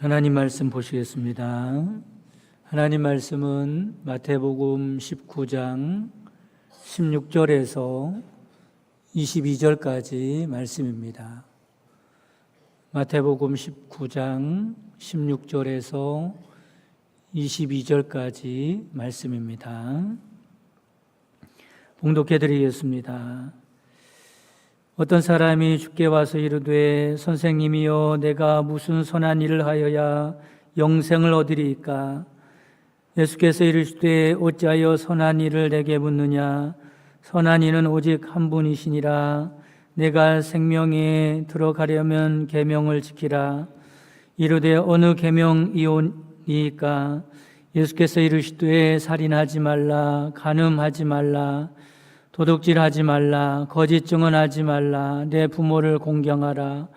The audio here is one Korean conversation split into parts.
하나님 말씀 보시겠습니다. 하나님 말씀은 마태복음 19장 16절에서 22절까지 말씀입니다. 마태복음 19장 16절에서 22절까지 말씀입니다. 봉독해 드리겠습니다. 어떤 사람이 주께 와서 이르되 선생님이여 내가 무슨 선한 일을 하여야 영생을 얻으리이까? 예수께서 이르시되 어찌하여 선한 일을 내게 묻느냐? 선한 이는 오직 한 분이시니라. 내가 생명에 들어가려면 계명을 지키라. 이르되 어느 계명이오니까? 예수께서 이르시되 살인하지 말라, 간음하지 말라, 도둑질하지 말라, 거짓 증언하지 말라, 내 부모를 공경하라,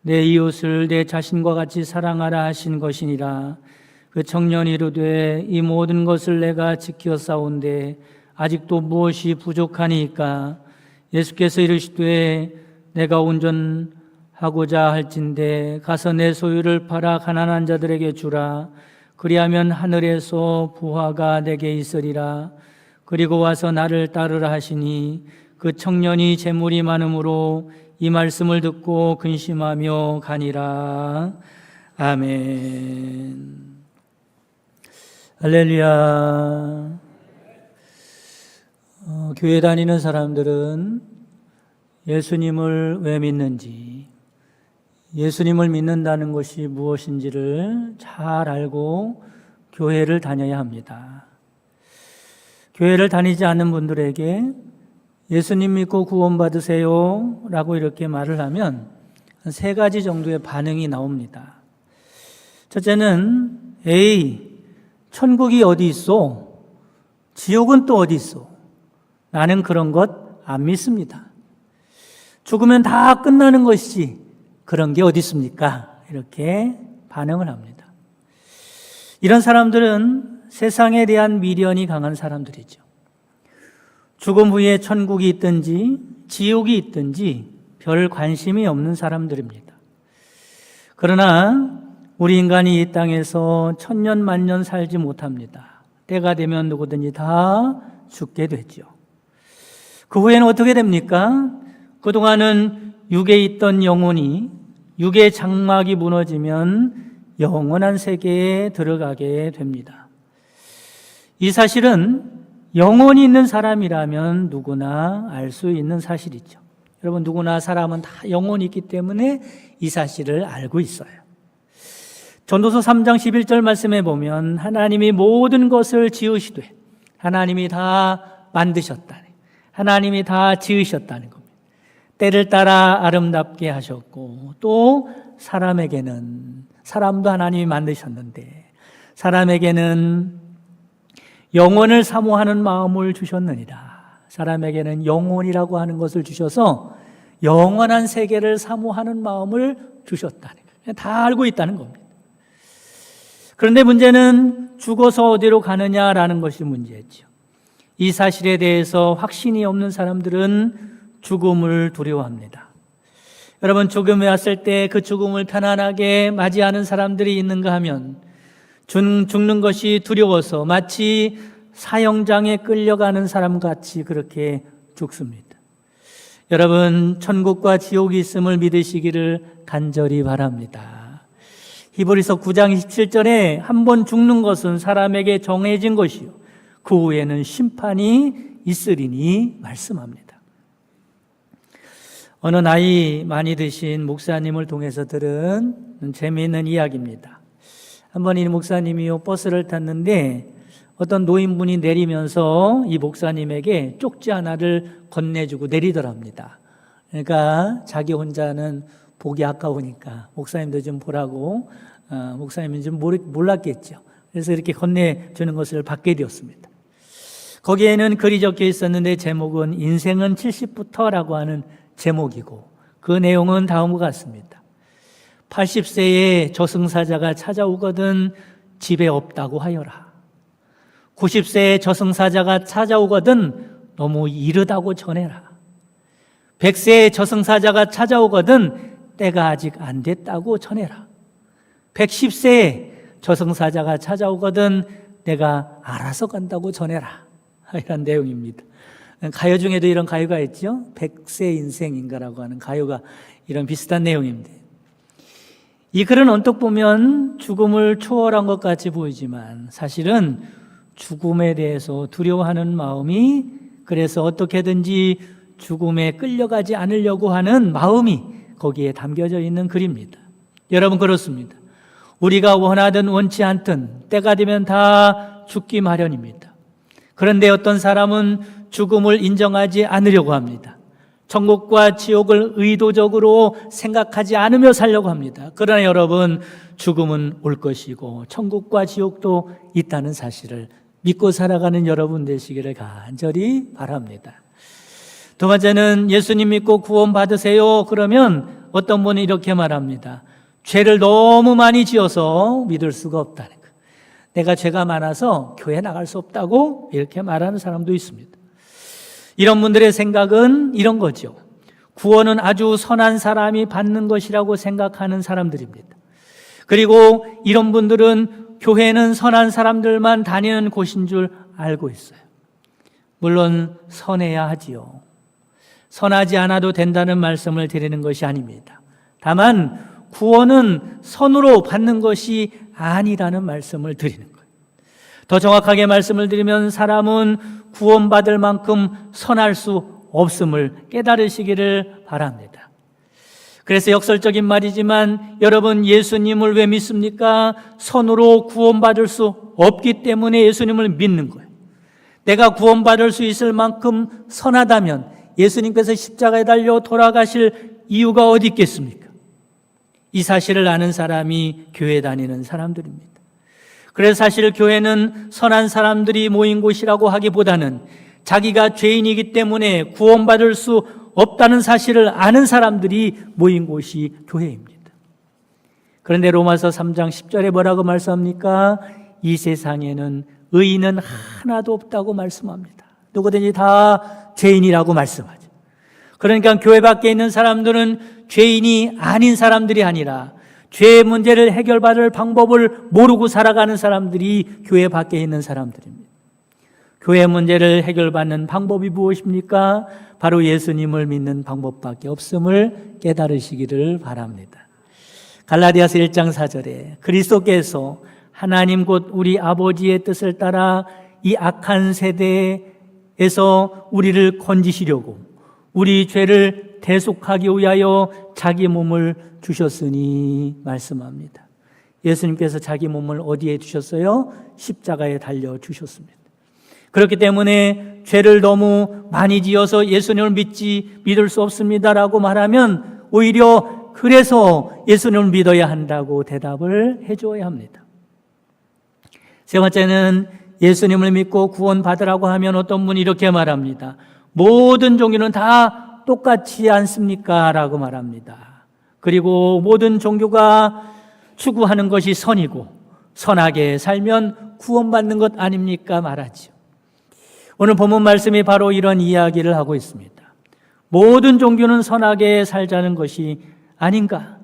내 이웃을 내 자신과 같이 사랑하라 하신 것이니라. 그 청년이 이르되 이 모든 것을 내가 지켰사온데 아직도 무엇이 부족하니까? 예수께서 이르시되 내가 온전하고자 할진대 가서 내 소유를 팔아 가난한 자들에게 주라. 그리하면 하늘에서 부화가 내게 있으리라. 그리고 와서 나를 따르라 하시니 그 청년이 재물이 많음으로 이 말씀을 듣고 근심하며 가니라. 아멘. 할렐루야. 교회 다니는 사람들은 예수님을 왜 믿는지, 예수님을 믿는다는 것이 무엇인지를 잘 알고 교회를 다녀야 합니다. 교회를 다니지 않는 분들에게 예수님 믿고 구원받으세요 라고 이렇게 말을 하면 한 3가지 정도의 반응이 나옵니다. 첫째는 에이, 천국이 어디 있어? 지옥은 또 어디 있어? 나는 그런 것 안 믿습니다. 죽으면 다 끝나는 것이지 그런 게 어디 있습니까? 이렇게 반응을 합니다. 이런 사람들은 세상에 대한 미련이 강한 사람들이죠. 죽음 후에 천국이 있든지 지옥이 있든지 별 관심이 없는 사람들입니다. 그러나 우리 인간이 이 땅에서 천년 만년 살지 못합니다. 때가 되면 누구든지 다 죽게 되죠. 그 후에는 어떻게 됩니까? 그동안은 육에 있던 영혼이 육의 장막이 무너지면 영원한 세계에 들어가게 됩니다. 이 사실은 영혼이 있는 사람이라면 누구나 알 수 있는 사실이죠. 여러분, 누구나 사람은 다 영혼이 있기 때문에 이 사실을 알고 있어요. 전도서 3장 11절 말씀에 보면 하나님이 모든 것을 지으시되 하나님이 다 만드셨다네, 하나님이 다 지으셨다는 겁니다. 때를 따라 아름답게 하셨고 또 사람에게는, 사람도 하나님이 만드셨는데 사람에게는 영원을 사모하는 마음을 주셨느니라. 사람에게는 영혼이라고 하는 것을 주셔서 영원한 세계를 사모하는 마음을 주셨다는 거예요. 다 알고 있다는 겁니다. 그런데 문제는 죽어서 어디로 가느냐라는 것이 문제였죠. 이 사실에 대해서 확신이 없는 사람들은 죽음을 두려워합니다. 여러분, 죽음이 왔을 때 그 죽음을 편안하게 맞이하는 사람들이 있는가 하면 죽는 것이 두려워서 마치 사형장에 끌려가는 사람같이 그렇게 죽습니다. 여러분, 천국과 지옥이 있음을 믿으시기를 간절히 바랍니다. 히브리서 9장 27절에 한 번 죽는 것은 사람에게 정해진 것이요 그 후에는 심판이 있으리니 말씀합니다. 어느 나이 많이 드신 목사님을 통해서 들은 재미있는 이야기입니다. 한번 이 목사님이 버스를 탔는데 어떤 노인분이 내리면서 이 목사님에게 쪽지 하나를 건네주고 내리더랍니다. 그러니까 자기 혼자는 보기 아까우니까 목사님도 좀 보라고, 목사님은 좀 몰랐겠죠. 그래서 이렇게 건네주는 것을 받게 되었습니다. 거기에는 글이 적혀 있었는데 제목은 인생은 70부터라고 하는 제목이고 그 내용은 다음과 같습니다. 80세의 저승사자가 찾아오거든 집에 없다고 하여라. 90세의 저승사자가 찾아오거든 너무 이르다고 전해라. 100세의 저승사자가 찾아오거든 때가 아직 안 됐다고 전해라. 110세에 저승사자가 찾아오거든 내가 알아서 간다고 전해라. 이런 내용입니다. 가요 중에도 이런 가요가 있죠. 100세 인생인가라고 하는 가요가 이런 비슷한 내용입니다. 이 글은 언뜻 보면 죽음을 초월한 것 같이 보이지만 사실은 죽음에 대해서 두려워하는 마음이, 그래서 어떻게든지 죽음에 끌려가지 않으려고 하는 마음이 거기에 담겨져 있는 글입니다. 여러분, 그렇습니다. 우리가 원하든 원치 않든 때가 되면 다 죽기 마련입니다. 그런데 어떤 사람은 죽음을 인정하지 않으려고 합니다. 천국과 지옥을 의도적으로 생각하지 않으며 살려고 합니다. 그러나 여러분, 죽음은 올 것이고 천국과 지옥도 있다는 사실을 믿고 살아가는 여러분 되시기를 간절히 바랍니다. 두 번째는 예수님 믿고 구원 받으세요. 그러면 어떤 분이 이렇게 말합니다. 죄를 너무 많이 지어서 믿을 수가 없다는 거. 내가 죄가 많아서 교회 나갈 수 없다고 이렇게 말하는 사람도 있습니다. 이런 분들의 생각은 이런 거죠. 구원은 아주 선한 사람이 받는 것이라고 생각하는 사람들입니다. 그리고 이런 분들은 교회는 선한 사람들만 다니는 곳인 줄 알고 있어요. 물론 선해야 하지요. 선하지 않아도 된다는 말씀을 드리는 것이 아닙니다. 다만 구원은 선으로 받는 것이 아니라는 말씀을 드리는 거예요. 더 정확하게 말씀을 드리면 사람은 구원받을 만큼 선할 수 없음을 깨달으시기를 바랍니다. 그래서 역설적인 말이지만 여러분, 예수님을 왜 믿습니까? 선으로 구원받을 수 없기 때문에 예수님을 믿는 거예요. 내가 구원받을 수 있을 만큼 선하다면 예수님께서 십자가에 달려 돌아가실 이유가 어디 있겠습니까? 이 사실을 아는 사람이 교회 다니는 사람들입니다. 그래서 사실 교회는 선한 사람들이 모인 곳이라고 하기보다는 자기가 죄인이기 때문에 구원받을 수 없다는 사실을 아는 사람들이 모인 곳이 교회입니다. 그런데 로마서 3장 10절에 뭐라고 말씀합니까? 이 세상에는 의인은 하나도 없다고 말씀합니다. 누구든지 다 죄인이라고 말씀하죠. 그러니까 교회 밖에 있는 사람들은 죄인이 아닌 사람들이 아니라 죄의 문제를 해결받을 방법을 모르고 살아가는 사람들이 교회 밖에 있는 사람들입니다. 교회 문제를 해결받는 방법이 무엇입니까? 바로 예수님을 믿는 방법밖에 없음을 깨달으시기를 바랍니다. 갈라디아서 1장 4절에 그리스도께서 하나님 곧 우리 아버지의 뜻을 따라 이 악한 세대에서 우리를 건지시려고 우리 죄를 대속하기 위하여 자기 몸을 주셨으니 말씀합니다. 예수님께서 자기 몸을 어디에 주셨어요? 십자가에 달려 주셨습니다. 그렇기 때문에 죄를 너무 많이 지어서 예수님을 믿을 수 없습니다라고 말하면 오히려 그래서 예수님을 믿어야 한다고 대답을 해줘야 합니다. 세 번째는 예수님을 믿고 구원받으라고 하면 어떤 분이 이렇게 말합니다. 모든 종교는 다 똑같지 않습니까? 라고 말합니다. 그리고 모든 종교가 추구하는 것이 선이고 선하게 살면 구원받는 것 아닙니까? 말하죠. 오늘 본문 말씀이 바로 이런 이야기를 하고 있습니다. 모든 종교는 선하게 살자는 것이 아닌가?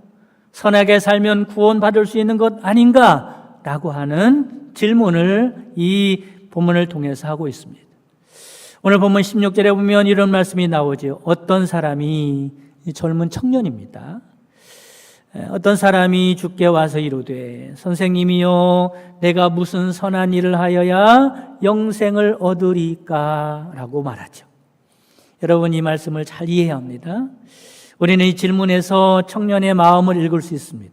선하게 살면 구원받을 수 있는 것 아닌가? 라고 하는 질문을 이 본문을 통해서 하고 있습니다. 오늘 본문 16절에 보면 이런 말씀이 나오죠. 어떤 사람이, 젊은 청년입니다. 어떤 사람이 주께 와서 이르되 선생님이여 내가 무슨 선한 일을 하여야 영생을 얻으리까? 라고 말하죠. 여러분, 이 말씀을 잘 이해해야 합니다. 우리는 이 질문에서 청년의 마음을 읽을 수 있습니다.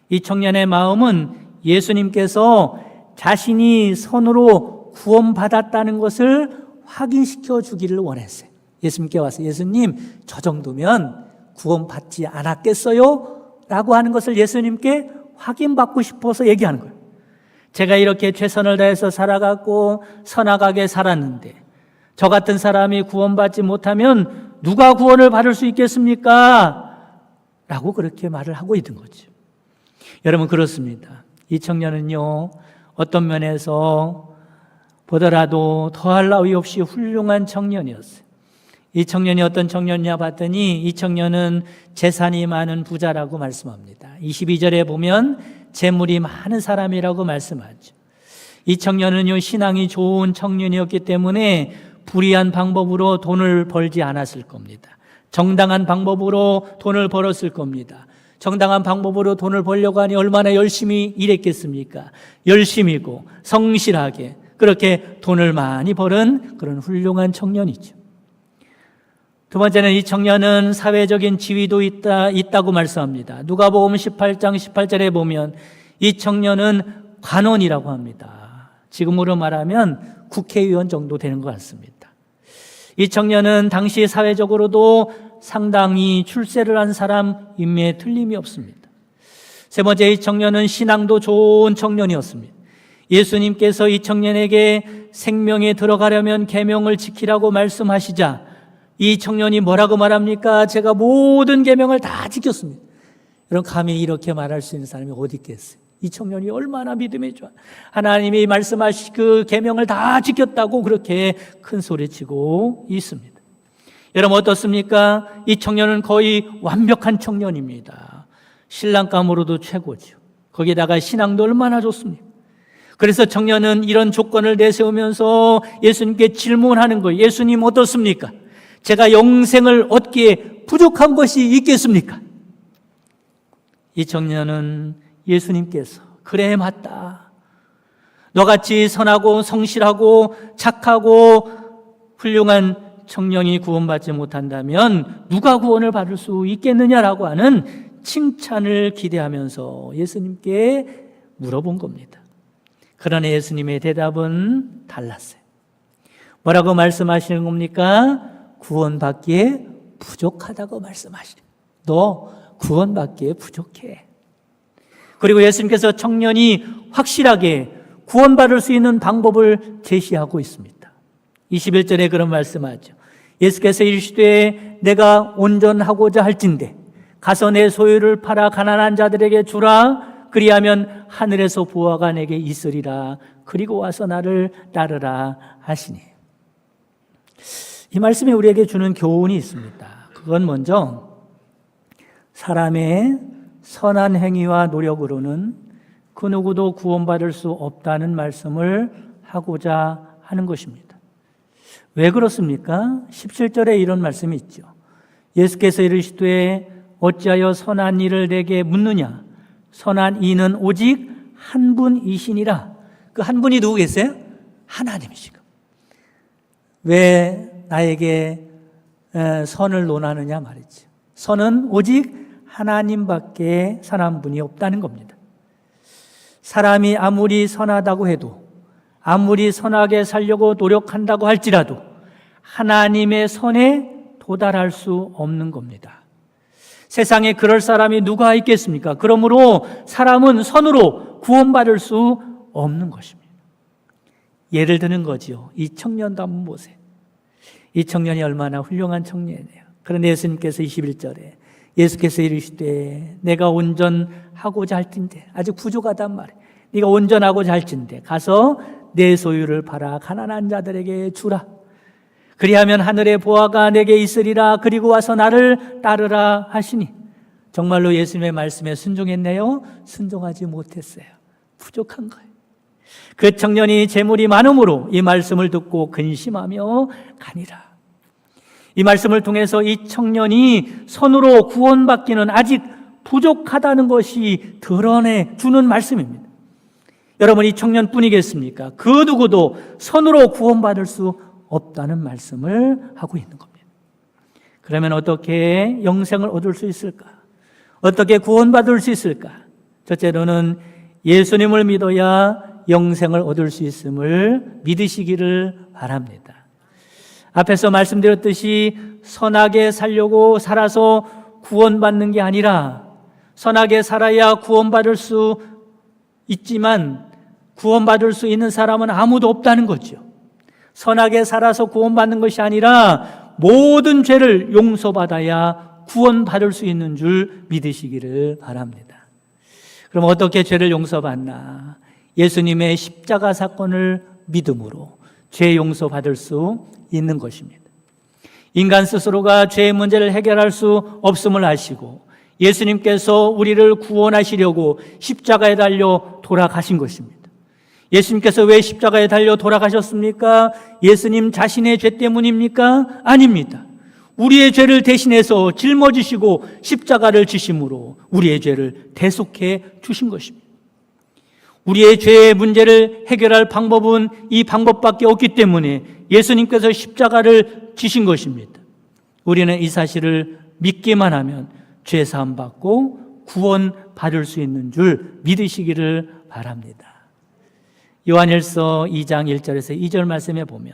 이 청년의 마음은 예수님께서 자신이 선으로 구원받았다는 것을 확인시켜 주기를 원했어요. 예수님께 와서 예수님, 저 정도면 구원받지 않았겠어요? 라고 하는 것을 예수님께 확인받고 싶어서 얘기하는 거예요. 제가 이렇게 최선을 다해서 살아가고 선악하게 살았는데 저 같은 사람이 구원받지 못하면 누가 구원을 받을 수 있겠습니까? 라고 그렇게 말을 하고 있는 거죠. 여러분, 그렇습니다. 이 청년은요, 어떤 면에서 보더라도 더할 나위 없이 훌륭한 청년이었어요. 이 청년이 어떤 청년이냐 봤더니 이 청년은 재산이 많은 부자라고 말씀합니다. 22절에 보면 재물이 많은 사람이라고 말씀하죠. 이 청년은요, 신앙이 좋은 청년이었기 때문에 불의한 방법으로 돈을 벌지 않았을 겁니다. 정당한 방법으로 돈을 벌었을 겁니다. 정당한 방법으로 돈을 벌려고 하니 얼마나 열심히 일했겠습니까? 열심히고 성실하게 그렇게 돈을 많이 버는 그런 훌륭한 청년이죠. 두 번째는 이 청년은 사회적인 지위도 있다고 말씀합니다. 누가복음 18장 18절에 보면 이 청년은 관원이라고 합니다. 지금으로 말하면 국회의원 정도 되는 것 같습니다. 이 청년은 당시 사회적으로도 상당히 출세를 한 사람임에 틀림이 없습니다. 세 번째, 이 청년은 신앙도 좋은 청년이었습니다. 예수님께서 이 청년에게 생명에 들어가려면 계명을 지키라고 말씀하시자 이 청년이 뭐라고 말합니까? 제가 모든 계명을 다 지켰습니다. 여러분, 감히 이렇게 말할 수 있는 사람이 어디 있겠어요? 이 청년이 얼마나 믿음이 좋아. 하나님이 말씀하신 그 계명을 다 지켰다고 그렇게 큰 소리치고 있습니다. 여러분, 어떻습니까? 이 청년은 거의 완벽한 청년입니다. 신랑감으로도 최고죠. 거기다가 신앙도 얼마나 좋습니까? 그래서 청년은 이런 조건을 내세우면서 예수님께 질문하는 거예요. 예수님, 어떻습니까? 제가 영생을 얻기에 부족한 것이 있겠습니까? 이 청년은 예수님께서 그래, 맞다. 너같이 선하고 성실하고 착하고 훌륭한 청년이 구원받지 못한다면 누가 구원을 받을 수 있겠느냐라고 하는 칭찬을 기대하면서 예수님께 물어본 겁니다. 그러나 예수님의 대답은 달랐어요. 뭐라고 말씀하시는 겁니까? 구원받기에 부족하다고 말씀하시죠. 너 구원받기에 부족해. 그리고 예수님께서 청년이 확실하게 구원받을 수 있는 방법을 제시하고 있습니다. 21절에 그런 말씀하죠. 예수께서 이르시되 내가 온전하고자 할진대 가서 내 소유를 팔아 가난한 자들에게 주라. 그리하면 하늘에서 보화가 내게 있으리라. 그리고 와서 나를 따르라 하시니. 이 말씀이 우리에게 주는 교훈이 있습니다. 그건 먼저 사람의 선한 행위와 노력으로는 그 누구도 구원받을 수 없다는 말씀을 하고자 하는 것입니다. 왜 그렇습니까? 17절에 이런 말씀이 있죠. 예수께서 이르시되 어찌하여 선한 일을 내게 묻느냐? 선한 이는 오직 한 분이시니라. 그 한 분이 누구겠어요? 하나님이시고. 왜 나에게 선을 논하느냐 말이죠. 선은 오직 하나님밖에 선한 분이 없다는 겁니다. 사람이 아무리 선하다고 해도, 아무리 선하게 살려고 노력한다고 할지라도 하나님의 선에 도달할 수 없는 겁니다. 세상에 그럴 사람이 누가 있겠습니까? 그러므로 사람은 선으로 구원받을 수 없는 것입니다. 예를 드는 거지요. 이 청년도 한번 보세요. 이 청년이 얼마나 훌륭한 청년이에요. 그런데 예수님께서 21절에 예수께서 이르시되 내가 온전하고자 할진대, 아직 부족하단 말이에요. 네가 온전하고자 할진대 가서 내 소유를 팔아 가난한 자들에게 주라. 그리하면 하늘의 보화가 내게 있으리라. 그리고 와서 나를 따르라 하시니. 정말로 예수님의 말씀에 순종했네요? 순종하지 못했어요. 부족한 거예요. 그 청년이 재물이 많음으로 이 말씀을 듣고 근심하며 가니라. 이 말씀을 통해서 이 청년이 선으로 구원받기는 아직 부족하다는 것이 드러내 주는 말씀입니다. 여러분, 이 청년뿐이겠습니까? 그 누구도 선으로 구원받을 수 없다는 말씀을 하고 있는 겁니다. 그러면 어떻게 영생을 얻을 수 있을까? 어떻게 구원받을 수 있을까? 첫째로는 예수님을 믿어야 영생을 얻을 수 있음을 믿으시기를 바랍니다. 앞에서 말씀드렸듯이 선하게 살려고 살아서 구원받는 게 아니라 선하게 살아야 구원받을 수 있지만 구원받을 수 있는 사람은 아무도 없다는 거죠. 선하게 살아서 구원받는 것이 아니라 모든 죄를 용서받아야 구원받을 수 있는 줄 믿으시기를 바랍니다. 그럼 어떻게 죄를 용서받나? 예수님의 십자가 사건을 믿음으로 죄 용서받을 수 있는 것입니다. 인간 스스로가 죄의 문제를 해결할 수 없음을 아시고 예수님께서 우리를 구원하시려고 십자가에 달려 돌아가신 것입니다. 예수님께서 왜 십자가에 달려 돌아가셨습니까? 예수님 자신의 죄 때문입니까? 아닙니다. 우리의 죄를 대신해서 짊어지시고 십자가를 지심으로 우리의 죄를 대속해 주신 것입니다. 우리의 죄의 문제를 해결할 방법은 이 방법밖에 없기 때문에 예수님께서 십자가를 지신 것입니다. 우리는 이 사실을 믿기만 하면 죄 사함 받고 구원 받을 수 있는 줄 믿으시기를 바랍니다. 요한일서 2장 1절에서 2절 말씀에 보면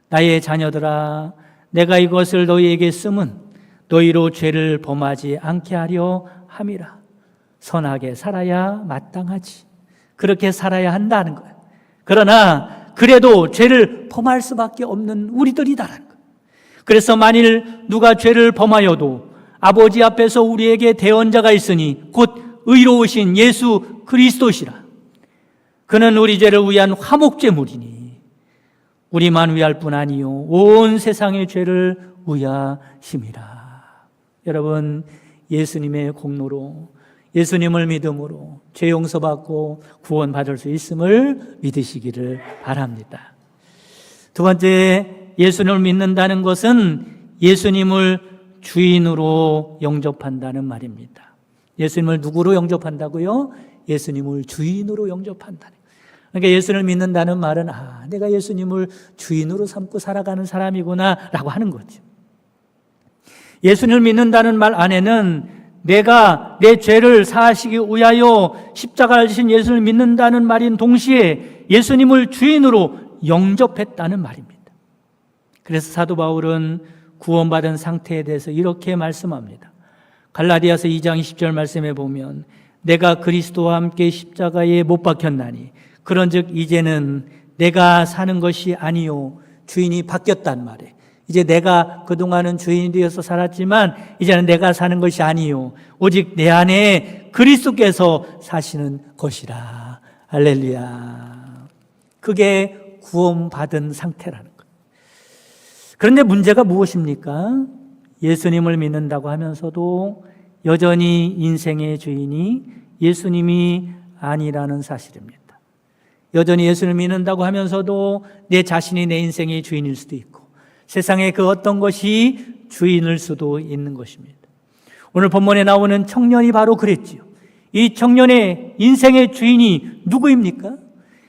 나의 자녀들아 내가 이것을 너희에게 쓰면 너희로 죄를 범하지 않게 하려 함이라. 선하게 살아야 마땅하지. 그렇게 살아야 한다는 거예요. 그러나 그래도 죄를 범할 수밖에 없는 우리들이다라는 거예요. 그래서 만일 누가 죄를 범하여도 아버지 앞에서 우리에게 대언자가 있으니 곧 의로우신 예수 그리스도시라. 그는 우리 죄를 위한 화목제물이니 우리만 위할 뿐 아니요 온 세상의 죄를 위하심이라. 여러분, 예수님의 공로로, 예수님을 믿음으로 죄 용서받고 구원받을 수 있음을 믿으시기를 바랍니다. 두 번째, 예수님을 믿는다는 것은 예수님을 주인으로 영접한다는 말입니다. 예수님을 누구로 영접한다고요? 예수님을 주인으로 영접한다는. 그러니까 예수님을 믿는다는 말은 내가 예수님을 주인으로 삼고 살아가는 사람이구나 라고 하는 거죠. 예수님을 믿는다는 말 안에는 내가 내 죄를 사하시기 위하여 십자가를 지신 예수님을 믿는다는 말인 동시에 예수님을 주인으로 영접했다는 말입니다. 그래서 사도 바울은 구원받은 상태에 대해서 이렇게 말씀합니다. 갈라디아서 2장 20절 말씀에 보면 내가 그리스도와 함께 십자가에 못 박혔나니 그런즉 이제는 내가 사는 것이 아니요 주인이 바뀌었단 말이에요. 이제 내가 그동안은 주인이 되어서 살았지만 이제는 내가 사는 것이 아니요 오직 내 안에 그리스도께서 사시는 것이라. 할렐루야. 그게 구원받은 상태라는 거예요. 그런데 문제가 무엇입니까? 예수님을 믿는다고 하면서도 여전히 인생의 주인이 예수님이 아니라는 사실입니다. 여전히 예수를 믿는다고 하면서도 내 자신이 내 인생의 주인일 수도 있고 세상의 그 어떤 것이 주인일 수도 있는 것입니다. 오늘 본문에 나오는 청년이 바로 그랬지요. 이 청년의 인생의 주인이 누구입니까?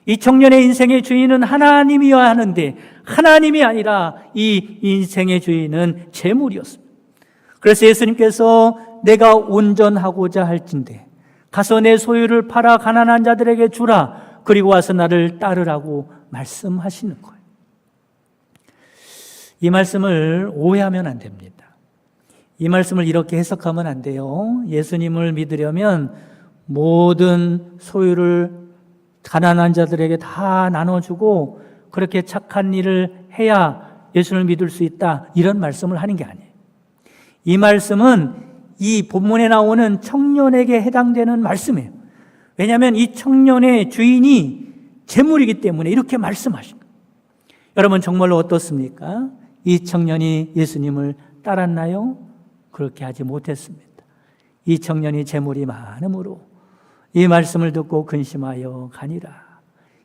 이 청년의 인생의 주인은 하나님이어야 하는데 하나님이 아니라 이 인생의 주인은 재물이었습니다. 그래서 예수님께서 내가 온전하고자 할진대 가서 내 소유를 팔아 가난한 자들에게 주라. 그리고 와서 나를 따르라고 말씀하시는 거예요. 이 말씀을 오해하면 안 됩니다. 이 말씀을 이렇게 해석하면 안 돼요. 예수님을 믿으려면 모든 소유를 가난한 자들에게 다 나눠주고 그렇게 착한 일을 해야 예수님을 믿을 수 있다. 이런 말씀을 하는 게 아니에요. 이 말씀은 이 본문에 나오는 청년에게 해당되는 말씀이에요. 왜냐하면 이 청년의 주인이 재물이기 때문에 이렇게 말씀하신 거예요. 여러분 정말로 어떻습니까? 이 청년이 예수님을 따랐나요? 그렇게 하지 못했습니다. 이 청년이 재물이 많음으로 이 말씀을 듣고 근심하여 가니라.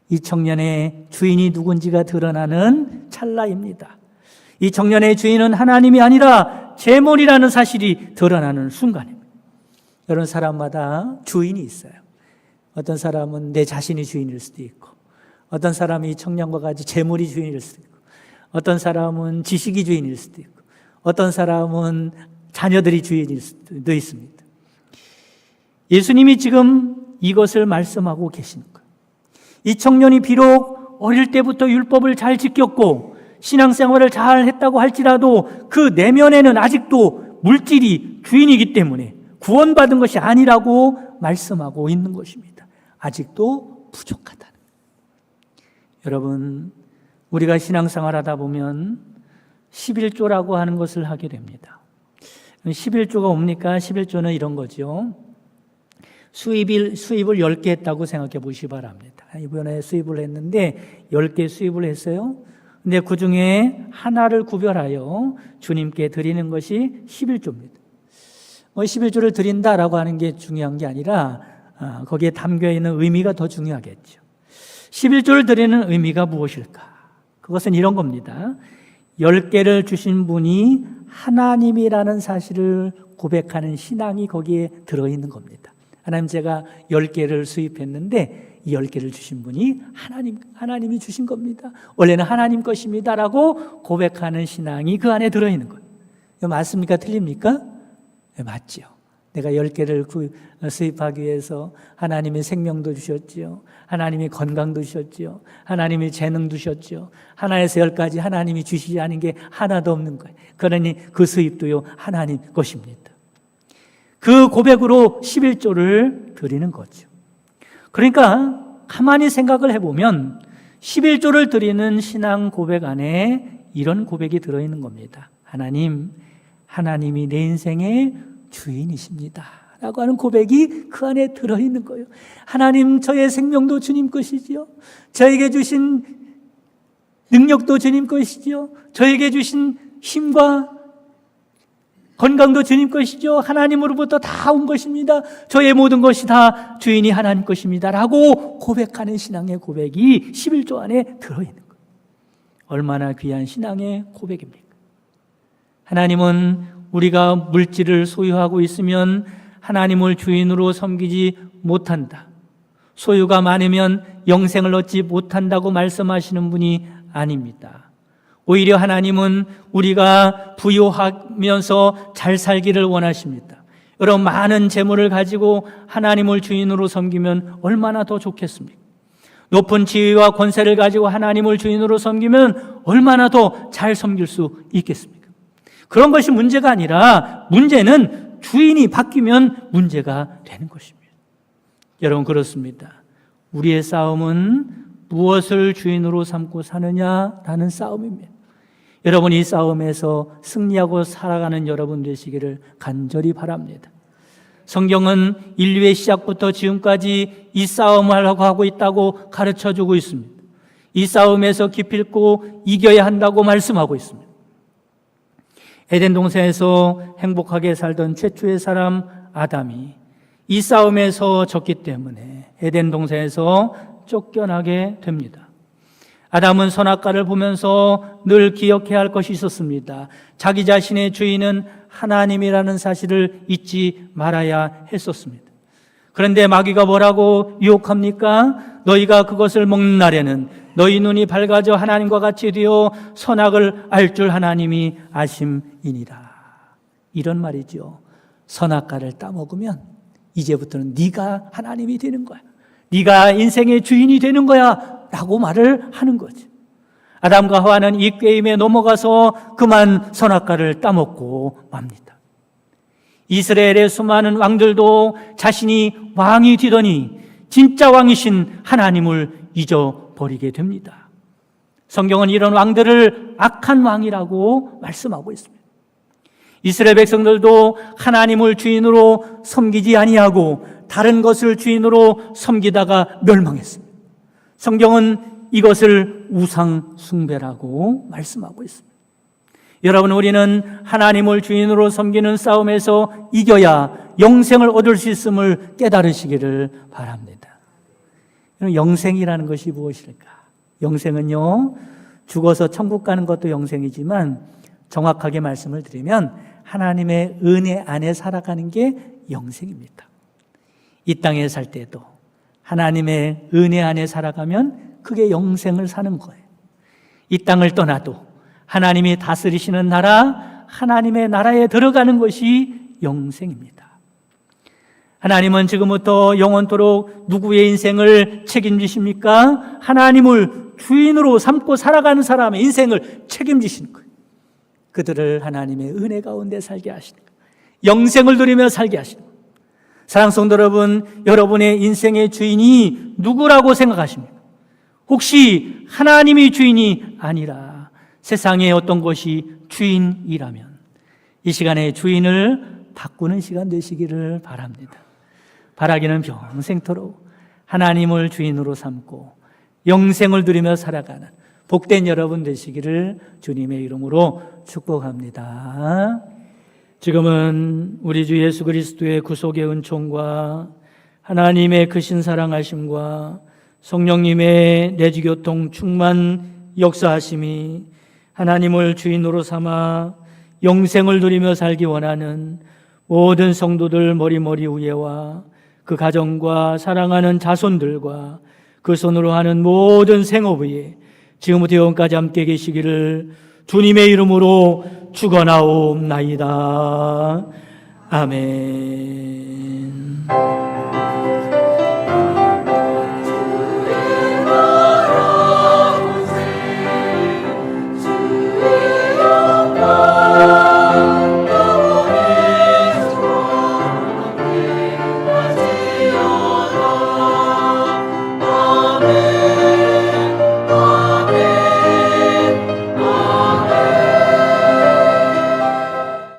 이 청년의 주인이 누군지가 드러나는 찰나입니다. 이 청년의 주인은 하나님이 아니라 재물이라는 사실이 드러나는 순간입니다. 여러분 사람마다 주인이 있어요. 어떤 사람은 내 자신이 주인일 수도 있고 어떤 사람이 이 청년과 같이 재물이 주인일 수도 있고 어떤 사람은 지식이 주인일 수도 있고 어떤 사람은 자녀들이 주인일 수도 있습니다. 예수님이 지금 이것을 말씀하고 계시는 거예요. 이 청년이 비록 어릴 때부터 율법을 잘 지켰고 신앙생활을 잘 했다고 할지라도 그 내면에는 아직도 물질이 주인이기 때문에 구원받은 것이 아니라고 말씀하고 있는 것입니다. 아직도 부족하다는 거예요. 여러분, 우리가 신앙생활 하다 보면 11조라고 하는 것을 하게 됩니다. 11조가 뭡니까? 11조는 이런 거죠. 수입을 10개 했다고 생각해 보시기 바랍니다. 이번에 수입을 했는데 10개 수입을 했어요. 근데 그 중에 하나를 구별하여 주님께 드리는 것이 11조입니다. 11조를 드린다라고 하는 게 중요한 게 아니라 거기에 담겨있는 의미가 더 중요하겠죠. 11조를 드리는 의미가 무엇일까? 그것은 이런 겁니다. 10개를 주신 분이 하나님이라는 사실을 고백하는 신앙이 거기에 들어있는 겁니다. 하나님, 제가 10개를 수입했는데 이 10개를 주신 분이 하나님이 주신 겁니다. 원래는 하나님 것입니다 라고 고백하는 신앙이 그 안에 들어있는 거예요. 이거 맞습니까? 틀립니까? 네, 맞죠. 내가 10개를 수입하기 위해서 하나님이 생명도 주셨지요. 하나님이 건강도 주셨지요. 하나님이 재능도 주셨지요. 하나에서 10까지 하나님이 주시지 않은 게 하나도 없는 거예요. 그러니 그 수입도요, 하나님 것입니다. 그 고백으로 11조를 드리는 거죠. 그러니까 가만히 생각을 해보면 11조를 드리는 신앙 고백 안에 이런 고백이 들어있는 겁니다. 하나님이 내 인생의 주인이십니다 라고 하는 고백이 그 안에 들어있는 거예요. 하나님, 저의 생명도 주님 것이지요. 저에게 주신 능력도 주님 것이지요. 저에게 주신 힘과 건강도 주님 것이죠. 하나님으로부터 다 온 것입니다. 저의 모든 것이 다 주인이 하나님 것입니다 라고 고백하는 신앙의 고백이 11조 안에 들어있는 거예요. 얼마나 귀한 신앙의 고백입니까? 하나님은 우리가 물질을 소유하고 있으면 하나님을 주인으로 섬기지 못한다, 소유가 많으면 영생을 얻지 못한다고 말씀하시는 분이 아닙니다. 오히려 하나님은 우리가 부유하면서 잘 살기를 원하십니다. 여러분, 많은 재물을 가지고 하나님을 주인으로 섬기면 얼마나 더 좋겠습니까? 높은 지위와 권세를 가지고 하나님을 주인으로 섬기면 얼마나 더 잘 섬길 수 있겠습니까? 그런 것이 문제가 아니라 문제는 주인이 바뀌면 문제가 되는 것입니다. 여러분, 그렇습니다. 우리의 싸움은 무엇을 주인으로 삼고 사느냐라는 싸움입니다. 여러분, 이 싸움에서 승리하고 살아가는 여러분 되시기를 간절히 바랍니다. 성경은 인류의 시작부터 지금까지 이 싸움을 하고 있다고 가르쳐주고 있습니다. 이 싸움에서 기필코 이겨야 한다고 말씀하고 있습니다. 에덴 동산에서 행복하게 살던 최초의 사람 아담이 이 싸움에서 졌기 때문에 에덴 동산에서 쫓겨나게 됩니다. 아담은 선악과를 보면서 늘 기억해야 할 것이 있었습니다. 자기 자신의 주인은 하나님이라는 사실을 잊지 말아야 했었습니다. 그런데 마귀가 뭐라고 유혹합니까? 너희가 그것을 먹는 날에는 너희 눈이 밝아져 하나님과 같이 되어 선악을 알 줄 하나님이 아심이니라. 이런 말이죠. 선악과를 따먹으면 이제부터는 네가 하나님이 되는 거야. 네가 인생의 주인이 되는 거야 라고 말을 하는 거죠. 아담과 하와는 이 게임에 넘어가서 그만 선악과를 따먹고 맙니다. 이스라엘의 수많은 왕들도 자신이 왕이 되더니 진짜 왕이신 하나님을 잊어버리게 됩니다. 성경은 이런 왕들을 악한 왕이라고 말씀하고 있습니다. 이스라엘 백성들도 하나님을 주인으로 섬기지 아니하고 다른 것을 주인으로 섬기다가 멸망했습니다. 성경은 이것을 우상 숭배라고 말씀하고 있습니다. 여러분, 우리는 하나님을 주인으로 섬기는 싸움에서 이겨야 영생을 얻을 수 있음을 깨달으시기를 바랍니다. 영생이라는 것이 무엇일까? 영생은요, 죽어서 천국 가는 것도 영생이지만 정확하게 말씀을 드리면 하나님의 은혜 안에 살아가는 게 영생입니다. 이 땅에 살 때도 하나님의 은혜 안에 살아가면 그게 영생을 사는 거예요. 이 땅을 떠나도 하나님이 다스리시는 나라, 하나님의 나라에 들어가는 것이 영생입니다. 하나님은 지금부터 영원토록 누구의 인생을 책임지십니까? 하나님을 주인으로 삼고 살아가는 사람의 인생을 책임지시는 거예요. 그들을 하나님의 은혜 가운데 살게 하시는 거예요. 영생을 누리며 살게 하시는 거예요. 사랑하는 성도 여러분, 여러분의 인생의 주인이 누구라고 생각하십니까? 혹시 하나님이 주인이 아니라 세상의 어떤 것이 주인이라면 이 시간에 주인을 바꾸는 시간 되시기를 바랍니다. 바라기는 평생토록 하나님을 주인으로 삼고 영생을 누리며 살아가는 복된 여러분 되시기를 주님의 이름으로 축복합니다. 지금은 우리 주 예수 그리스도의 구속의 은총과 하나님의 크신 사랑하심과 성령님의 내주교통 충만 역사하심이 하나님을 주인으로 삼아 영생을 누리며 살기 원하는 모든 성도들 머리머리 위에와 그 가정과 사랑하는 자손들과 그 손으로 하는 모든 생업 위에 지금부터 영원까지 함께 계시기를 주님의 이름으로 축원하옵나이다. 아멘.